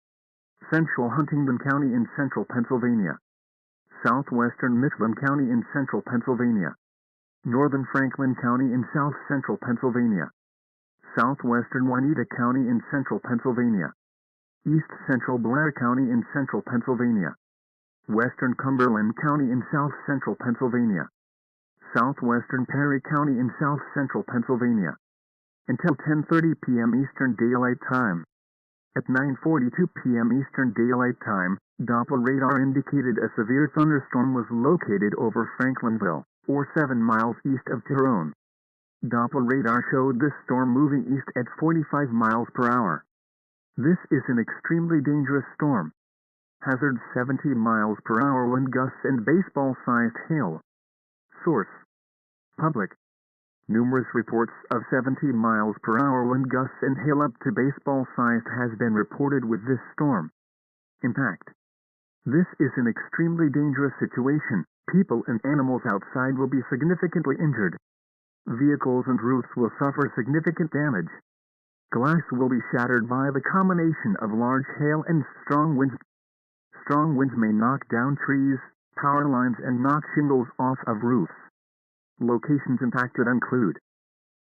central Huntingdon County in central Pennsylvania, southwestern Mifflin County in central Pennsylvania, northern Franklin County in south central Pennsylvania, southwestern Oneida County in central Pennsylvania, east central Blair County in central Pennsylvania, western Cumberland County in south central Pennsylvania, southwestern Perry County in south central Pennsylvania, until 10:30 p.m. Eastern Daylight Time. At 9:42 p.m. Eastern Daylight Time, Doppler radar indicated a severe thunderstorm was located over Franklinville, or 7 miles east of Tyrone. Doppler radar showed this storm moving east at 45 miles per hour. This is an extremely dangerous storm. Hazard 70 miles per hour wind gusts and baseball-sized hail. Source: Public. Numerous reports of 70 miles per hour wind gusts and hail up to baseball-sized has been reported with this storm. Impact. This is an extremely dangerous situation. People and animals outside will be significantly injured. Vehicles and roofs will suffer significant damage. Glass will be shattered by the combination of large hail and strong winds. Strong winds may knock down trees, power lines, and knock shingles off of roofs. Locations impacted include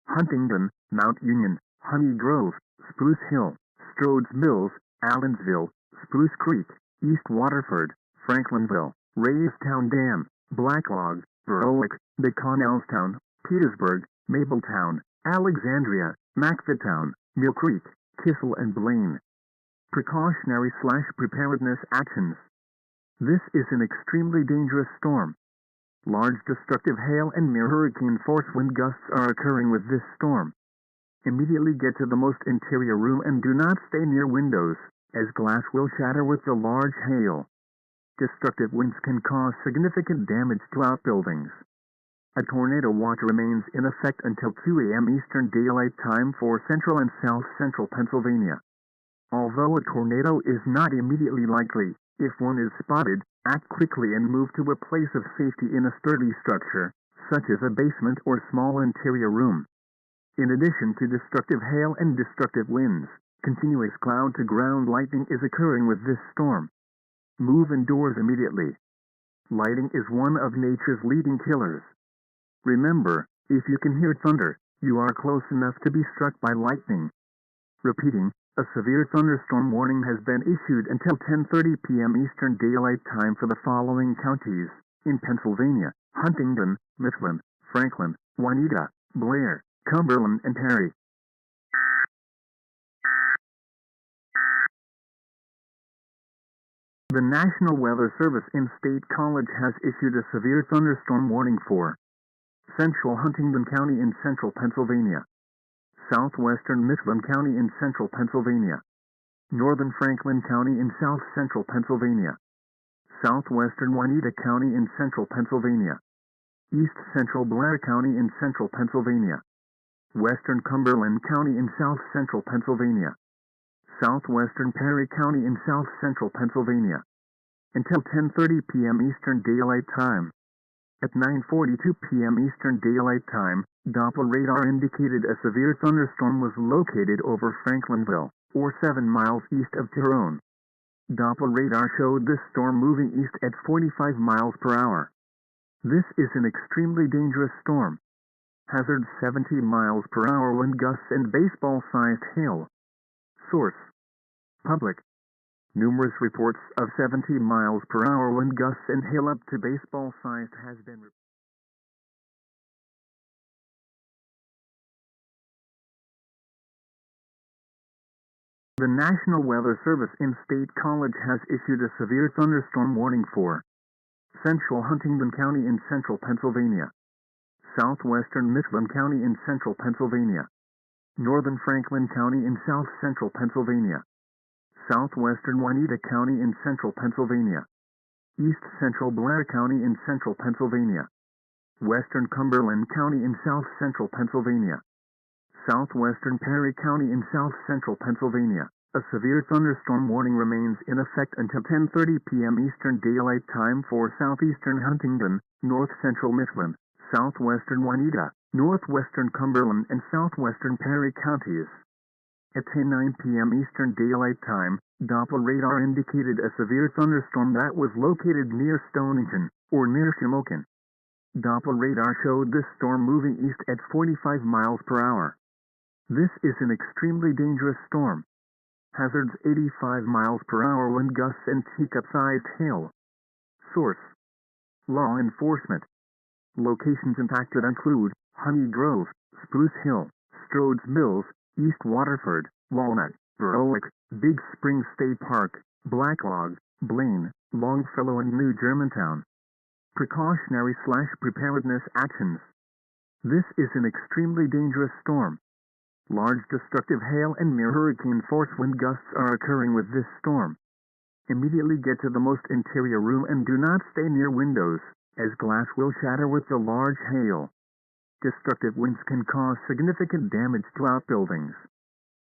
Huntingdon, Mount Union, Honey Grove, Spruce Hill, Strodes Mills, Allensville, Spruce Creek, East Waterford, Franklinville, Raystown Dam, Blacklog, Berwick, McConnellstown, Petersburg, Mabletown, Alexandria, Macfadtown, Mill Creek, Kissel and Blaine. Precautionary/preparedness actions. This is an extremely dangerous storm. Large destructive hail and near hurricane-force wind gusts are occurring with this storm. Immediately get to the most interior room and do not stay near windows, as glass will shatter with the large hail. Destructive winds can cause significant damage to outbuildings. A tornado watch remains in effect until 2 a.m. Eastern Daylight Time for central and south central Pennsylvania. Although a tornado is not immediately likely, if one is spotted, act quickly and move to a place of safety in a sturdy structure, such as a basement or small interior room. In addition to destructive hail and destructive winds, continuous cloud-to-ground lightning is occurring with this storm. Move indoors immediately. Lightning is one of nature's leading killers. Remember, if you can hear thunder, you are close enough to be struck by lightning. Repeating, a severe thunderstorm warning has been issued until 10:30 p.m. Eastern Daylight Time for the following counties in Pennsylvania: Huntingdon, Mifflin, Franklin, Juanita, Blair, Cumberland, and Perry. The National Weather Service in State College has issued a severe thunderstorm warning for Central Huntingdon County in central Pennsylvania, Southwestern Mifflin County in central Pennsylvania, Northern Franklin County in south central Pennsylvania, Southwestern Juanita County in central Pennsylvania, East Central Blair County in central Pennsylvania, Western Cumberland County in south central Pennsylvania, Southwestern Perry County in south central Pennsylvania, until 10:30 p.m. Eastern Daylight Time. At 9:42 p.m. Eastern Daylight Time, Doppler radar indicated a severe thunderstorm was located over Franklinville, or 7 miles east of Tyrone. Doppler radar showed this storm moving east at 45 miles per hour. This is an extremely dangerous storm. Hazard 70 miles per hour wind gusts and baseball-sized hail. Source: Public. Numerous reports of 70 miles per hour wind gusts and hail up to baseball-sized has been reported. The National Weather Service in State College has issued a severe thunderstorm warning for Central Huntingdon County in central Pennsylvania, Southwestern Mifflin County in central Pennsylvania, Northern Franklin County in south central Pennsylvania, Southwestern Juanita County in central Pennsylvania, East Central Blair County in central Pennsylvania, Western Cumberland County in south central Pennsylvania, Southwestern Perry County in south central Pennsylvania. A severe thunderstorm warning remains in effect until 10:30 p.m. Eastern Daylight Time for southeastern Huntingdon, north central Mifflin, southwestern Juanita, northwestern Cumberland, and southwestern Perry counties. At 10:09 p.m. Eastern Daylight Time, Doppler radar indicated a severe thunderstorm that was located near Stonington, or near Shamokin. Doppler radar showed this storm moving east at 45 miles per hour. This is an extremely dangerous storm. Hazards 85 miles per hour wind gusts and teacup-sized hail. Source: Law enforcement. Locations impacted include Honey Grove, Spruce Hill, Strodes Mills, East Waterford, Walnut, Berwick, Big Spring State Park, Blacklog, Blaine, Longfellow, and New Germantown. Precautionary/preparedness actions. This is an extremely dangerous storm. Large destructive hail and near hurricane-force wind gusts are occurring with this storm. Immediately get to the most interior room and do not stay near windows, as glass will shatter with the large hail. Destructive winds can cause significant damage to outbuildings.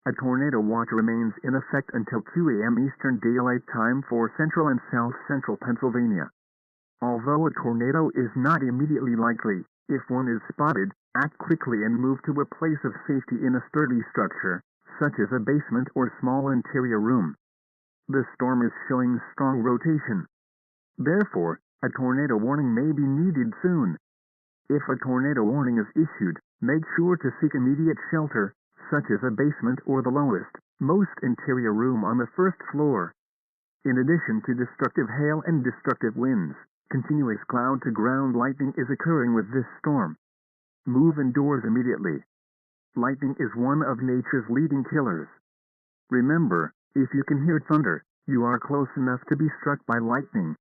A tornado watch remains in effect until 2 a.m. Eastern Daylight Time for central and south central Pennsylvania. Although a tornado is not immediately likely, if one is spotted, act quickly and move to a place of safety in a sturdy structure, such as a basement or small interior room. The storm is showing strong rotation. Therefore, a tornado warning may be needed soon. If a tornado warning is issued, make sure to seek immediate shelter, such as a basement or the lowest, most interior room on the first floor. In addition to destructive hail and destructive winds, continuous cloud-to-ground lightning is occurring with this storm. Move indoors immediately. Lightning is one of nature's leading killers. Remember, if you can hear thunder, you are close enough to be struck by lightning.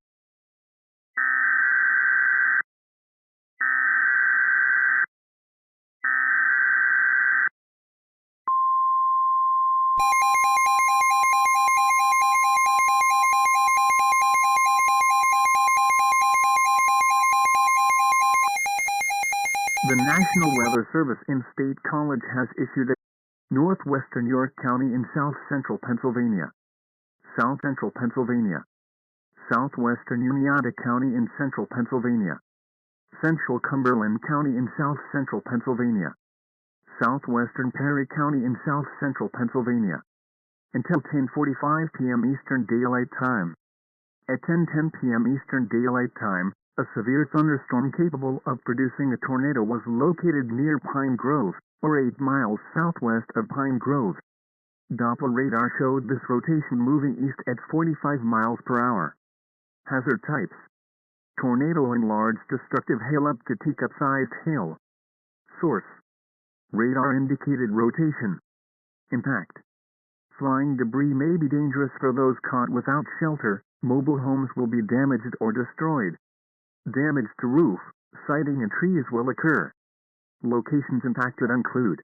The National Weather Service in State College has issued a northwestern York County in south central Pennsylvania, south central Pennsylvania, southwestern Uniata County in central Pennsylvania, central Cumberland County in south central Pennsylvania, southwestern Perry County in south central Pennsylvania, until 10:45 p.m. Eastern Daylight Time. At 10:10 p.m. Eastern Daylight Time, a severe thunderstorm capable of producing a tornado was located near Pine Grove, or 8 miles southwest of Pine Grove. Doppler radar showed this rotation moving east at 45 miles per hour. Hazard types: tornado and large destructive hail up to teacup-sized hail. Source: radar indicated rotation. Impact: flying debris may be dangerous for those caught without shelter. Mobile homes will be damaged or destroyed. Damage to roof, siding and trees will occur. Locations impacted include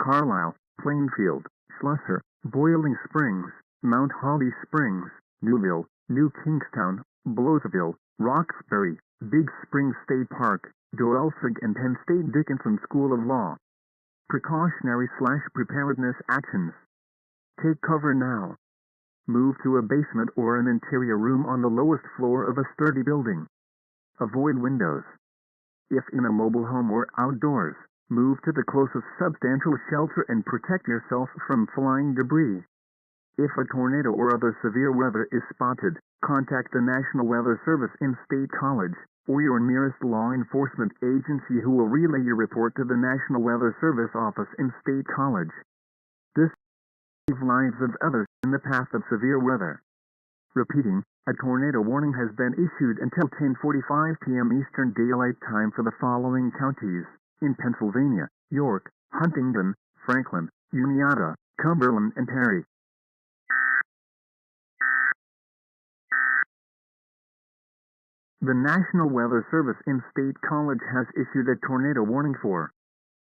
Carlisle, Plainfield, Schlosser, Boiling Springs, Mount Holly Springs, Newville, New Kingstown, Blossville, Roxbury, Big Spring State Park, Doelsig and Penn State Dickinson School of Law. Precautionary/preparedness actions. Take cover now. Move to a basement or an interior room on the lowest floor of a sturdy building. Avoid windows. If in a mobile home or outdoors, move to the closest substantial shelter and protect yourself from flying debris. If a tornado or other severe weather is spotted, contact the National Weather Service in State College, or your nearest law enforcement agency who will relay your report to the National Weather Service office in State College. This saves lives of others in the path of severe weather. Repeating, a tornado warning has been issued until 10:45 p.m. Eastern Daylight Time for the following counties in Pennsylvania: York, Huntingdon, Franklin, Uniata, Cumberland, and Perry. The National Weather Service in State College has issued a tornado warning for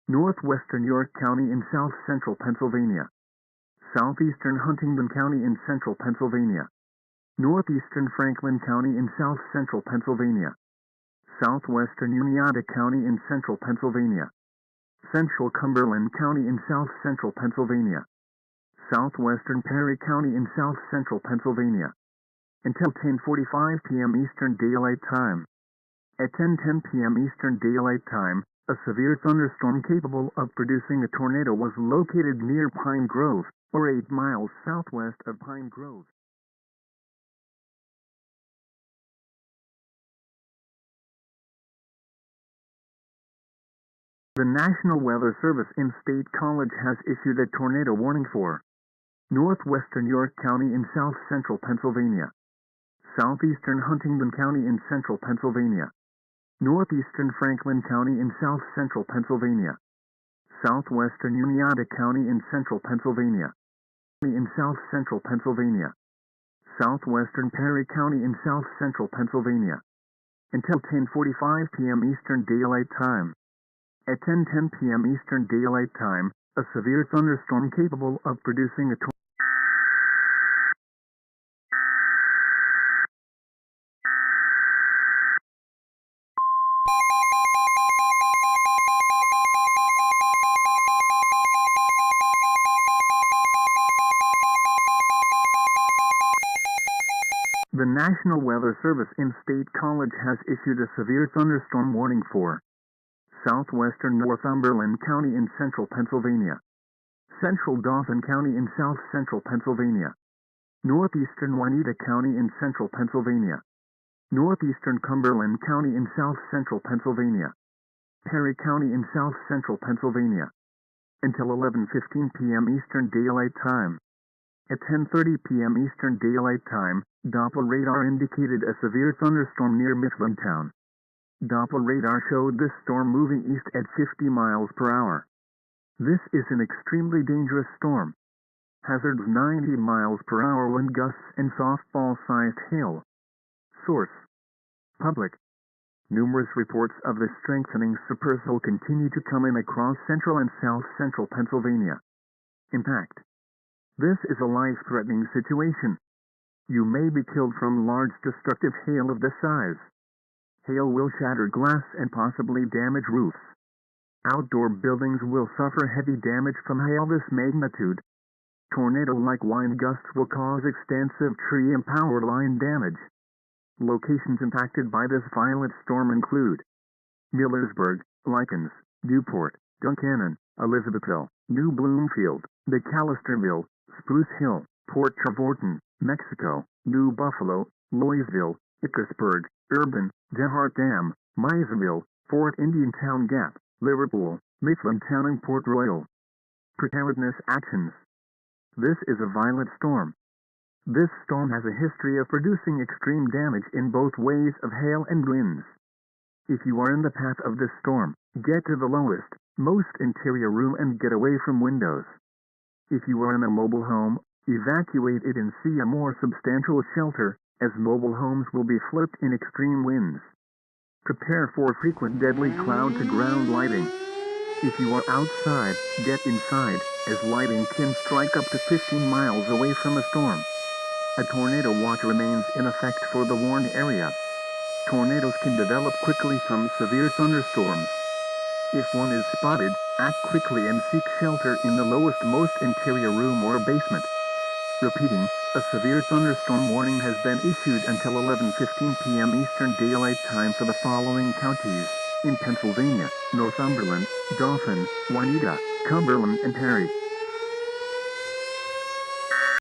northwestern York County in south central Pennsylvania, southeastern Huntingdon County in central Pennsylvania, northeastern Franklin County in south central Pennsylvania, southwestern Uniata County in central Pennsylvania, central Cumberland County in south central Pennsylvania, southwestern Perry County in south central Pennsylvania, until 10:45 p.m. Eastern Daylight Time. At 10:10 p.m. Eastern Daylight Time, a severe thunderstorm capable of producing a tornado was located near Pine Grove, or 8 miles southwest of Pine Grove. The National Weather Service in State College has issued a tornado warning for northwestern York County in south central Pennsylvania, southeastern Huntingdon County in central Pennsylvania, northeastern Franklin County in south central Pennsylvania, southwestern Uniata County in central Pennsylvania, in south central Pennsylvania, southwestern Perry County in south central Pennsylvania, until 10:45 p.m. Eastern Daylight Time. At 10:10 p.m. Eastern Daylight Time, a severe thunderstorm capable of producing a tornado The National Weather Service in State College has issued a severe thunderstorm warning for southwestern Northumberland County in central Pennsylvania, central Dauphin County in south central Pennsylvania, northeastern Juanita County in central Pennsylvania, northeastern Cumberland County in south central Pennsylvania, Perry County in south central Pennsylvania, until 11:15 p.m. Eastern Daylight Time. At 10:30 p.m. Eastern Daylight Time, Doppler radar indicated a severe thunderstorm near Mifflintown. Doppler radar showed this storm moving east at 50 miles per hour. This is an extremely dangerous storm. Hazards 90 miles per hour wind gusts and softball-sized hail. Source: Public. Numerous reports of the strengthening supercell continue to come in across central and south central Pennsylvania. Impact: this is a life-threatening situation. You may be killed from large destructive hail of this size. Hail will shatter glass and possibly damage roofs. Outdoor buildings will suffer heavy damage from hail this magnitude. Tornado-like wind gusts will cause extensive tree and power line damage. Locations impacted by this violent storm include Millersburg, Likens, Newport, Duncannon, Elizabethville, New Bloomfield, McAllisterville, Spruce Hill, Port Trevorton, Mexico, New Buffalo, Louisville, Ickersburg, Urban, DeHart Dam, Maysville, Fort Indian Town Gap, Liverpool, Mifflintown and Port Royal. Preparedness actions. This is a violent storm. This storm has a history of producing extreme damage in both ways of hail and winds. If you are in the path of this storm, get to the lowest, most interior room and get away from windows. If you are in a mobile home, evacuate it and see a more substantial shelter, as mobile homes will be flipped in extreme winds. Prepare for frequent deadly cloud-to-ground lighting. If you are outside, get inside, as lighting can strike up to 15 miles away from a storm. A tornado watch remains in effect for the warned area. Tornadoes can develop quickly from severe thunderstorms. If one is spotted, act quickly and seek shelter in the lowest most interior room or basement. Repeating, a severe thunderstorm warning has been issued until 11:15 p.m. Eastern Daylight Time for the following counties in Pennsylvania: Northumberland, Dauphin, Juanita, Cumberland and Perry.